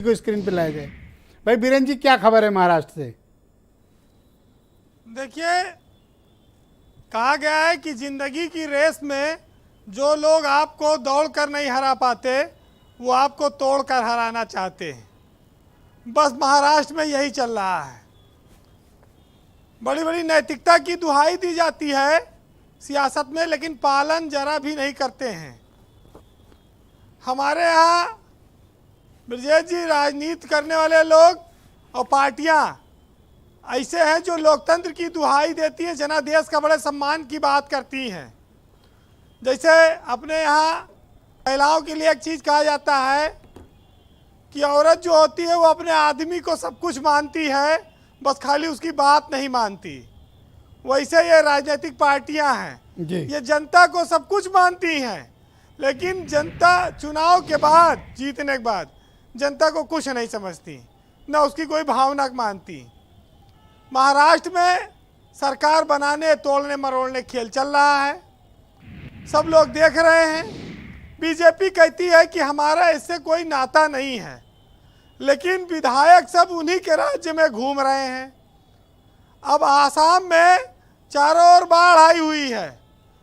को स्क्रीन पे लाया जाए। भाई बीरेन जी, क्या खबर है महाराष्ट्र से? देखिए, कहा गया है कि जिंदगी की रेस में जो लोग आपको दौड़ कर नहीं हरा पाते वो आपको तोड़ कर हराना चाहते हैं। बस महाराष्ट्र में यही चल रहा है। बड़ी बड़ी नैतिकता की दुहाई दी जाती है सियासत में, लेकिन पालन जरा भी नहीं करते हैं। हमारे यहाँ ब्रजेश जी, राजनीति करने वाले लोग और पार्टियां ऐसे हैं जो लोकतंत्र की दुहाई देती हैं, जनादेश का बड़े सम्मान की बात करती हैं। जैसे अपने यहाँ महिलाओं के लिए एक चीज़ कहा जाता है कि औरत जो होती है वो अपने आदमी को सब कुछ मानती है, बस खाली उसकी बात नहीं मानती। वैसे ये राजनीतिक पार्टियां हैं, ये जनता को सब कुछ मानती हैं, लेकिन जनता चुनाव के बाद, जीतने के बाद जनता को कुछ नहीं समझती, न उसकी कोई भावना मानती। महाराष्ट्र में सरकार बनाने तोड़ने मरोड़ने खेल चल रहा है, सब लोग देख रहे हैं। बीजेपी कहती है कि हमारा इससे कोई नाता नहीं है, लेकिन विधायक सब उन्हीं के राज्य में घूम रहे हैं। अब आसाम में चारों ओर बाढ़ आई हुई है,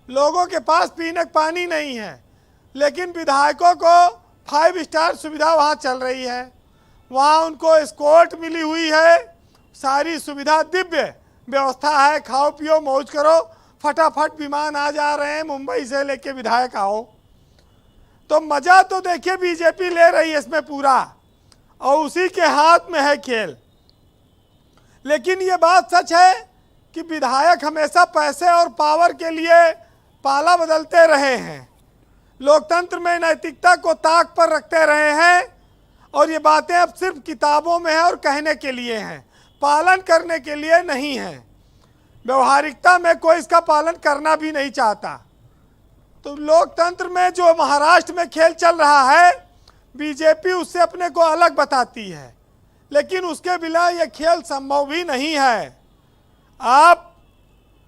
लोगों के पास पीने का पानी नहीं है, लेकिन विधायकों को 5 स्टार सुविधा वहाँ चल रही है। वहाँ उनको एस्कॉर्ट मिली हुई है, सारी सुविधा, दिव्य व्यवस्था है, खाओ पियो मौज करो, फटाफट विमान आ जा रहे हैं, मुंबई से लेके विधायक आओ। तो मज़ा तो देखिए बीजेपी ले रही है इसमें पूरा, और उसी के हाथ में है खेल। लेकिन ये बात सच है कि विधायक हमेशा पैसे और पावर के लिए पाला बदलते रहे हैं, लोकतंत्र में नैतिकता को ताक पर रखते रहे हैं, और ये बातें अब सिर्फ किताबों में है और कहने के लिए हैं, पालन करने के लिए नहीं है। व्यवहारिकता में कोई इसका पालन करना भी नहीं चाहता। तो लोकतंत्र में जो महाराष्ट्र में खेल चल रहा है, बीजेपी उससे अपने को अलग बताती है, लेकिन उसके बिना ये खेल संभव भी नहीं है। आप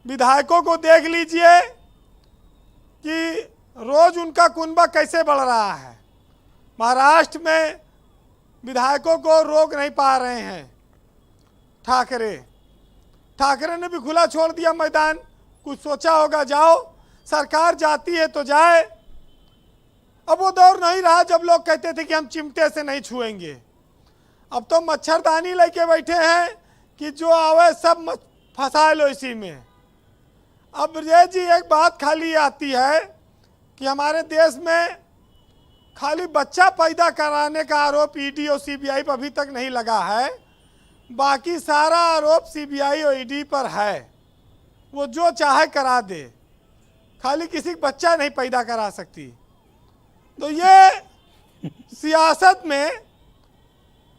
विधायकों को देख लीजिए कि रोज उनका कुनबा कैसे बढ़ रहा है। महाराष्ट्र में विधायकों को रोक नहीं पा रहे हैं ठाकरे ने भी खुला छोड़ दिया मैदान। कुछ सोचा होगा, जाओ, सरकार जाती है तो जाए। अब वो दौर नहीं रहा जब लोग कहते थे कि हम चिमटे से नहीं छुएंगे। अब तो मच्छरदानी लेके बैठे हैं कि जो आवे सब फंसा लो इसी में। अब ब्रजेश जी, एक बात खाली आती है कि हमारे देश में खाली बच्चा पैदा कराने का आरोप ईडी और सीबीआई पर अभी तक नहीं लगा है, बाकी सारा आरोप सीबीआई और ईडी पर है। वो जो चाहे करा दे, खाली किसी का बच्चा नहीं पैदा करा सकती। तो ये सियासत में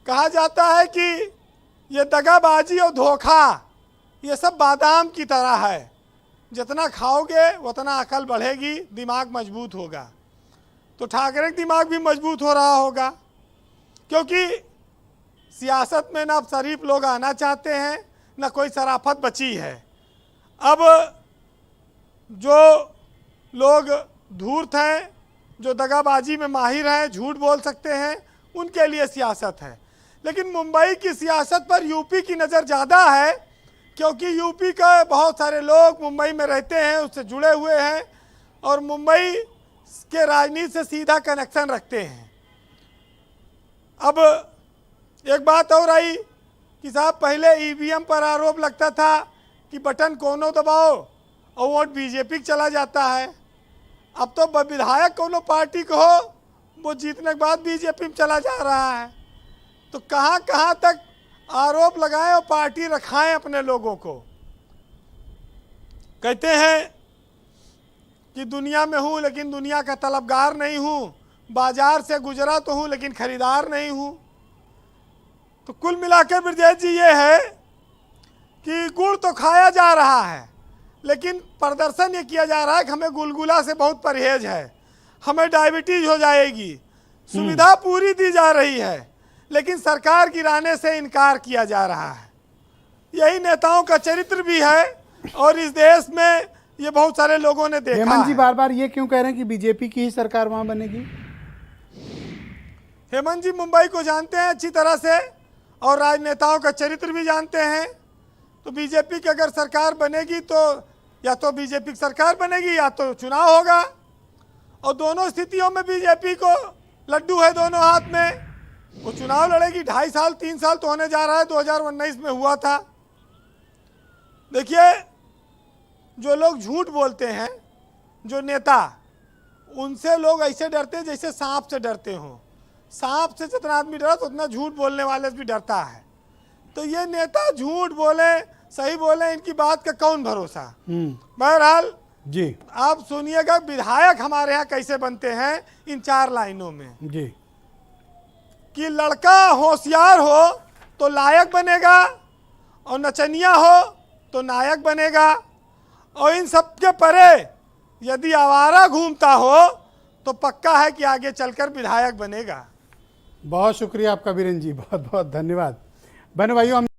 कहा जाता है कि ये दगाबाजी और धोखा ये सब बादाम की तरह है, जितना खाओगे उतना अकल बढ़ेगी, दिमाग मजबूत होगा। तो ठाकरे का दिमाग भी मजबूत हो रहा होगा, क्योंकि सियासत में ना अब शरीफ लोग आना चाहते हैं, ना कोई शराफत बची है। अब जो लोग धूर्त हैं, जो दगाबाजी में माहिर हैं, झूठ बोल सकते हैं, उनके लिए सियासत है। लेकिन मुंबई की सियासत पर यूपी की नज़र ज़्यादा है, क्योंकि यूपी का बहुत सारे लोग मुंबई में रहते हैं, उससे जुड़े हुए हैं और मुंबई के राजनीति से सीधा कनेक्शन रखते हैं। अब एक बात और आई कि साहब, पहले ईवीएम पर आरोप लगता था कि बटन कोनो दबाओ और वोट बीजेपी को चला जाता है। अब तो विधायक कोनो पार्टी को हो, वो जीतने के बाद बीजेपी में चला जा रहा है। तो कहाँ कहाँ तक आरोप लगाएं और पार्टी रखाएं अपने लोगों को। कहते हैं कि दुनिया में हूँ लेकिन दुनिया का तलबगार नहीं हूँ, बाजार से गुजरा तो हूँ लेकिन खरीदार नहीं हूँ। तो कुल मिलाकर ब्रजेश जी ये है कि गुड़ तो खाया जा रहा है, लेकिन प्रदर्शन ये किया जा रहा है कि हमें गुलगुला से बहुत परहेज है, हमें डायबिटीज हो जाएगी। सुविधा पूरी दी जा रही है, लेकिन सरकार गिराने से इनकार किया जा रहा है। यही नेताओं का चरित्र भी है, और इस देश में ये बहुत सारे लोगों ने देखा हेमंत जी है। बार बार ये क्यों कह रहे हैं कि बीजेपी की ही सरकार वहां बनेगी? हेमंत जी मुंबई को जानते हैं अच्छी तरह से और राजनेताओं का चरित्र भी जानते हैं। तो बीजेपी की अगर सरकार बनेगी तो या तो बीजेपी की सरकार बनेगी या तो चुनाव होगा, और दोनों स्थितियों में बीजेपी को लड्डू है दोनों हाथ में। वो चुनाव लड़ेगी, 2.5 साल 3 साल तो होने जा रहा है, 2019 में हुआ था। देखिए, जो लोग झूठ बोलते हैं, जो नेता, उनसे लोग ऐसे डरते हैं जैसे सांप से डरते हों। सांप से जितना आदमी डरा तो उतना झूठ बोलने वाले से भी डरता है। तो ये नेता झूठ बोले सही बोले, इनकी बात का कौन भरोसा। बहरहाल जी, आप सुनिएगा विधायक हमारे यहाँ कैसे बनते हैं इन 4 लाइनों में जी, कि लड़का होशियार हो तो लायक बनेगा, और नचनिया हो तो नायक बनेगा, और इन सबके परे यदि आवारा घूमता हो तो पक्का है कि आगे चलकर विधायक बनेगा। बहुत शुक्रिया आपका वीरेंद्र जी, बहुत बहुत धन्यवाद। बहन भाइयों, हम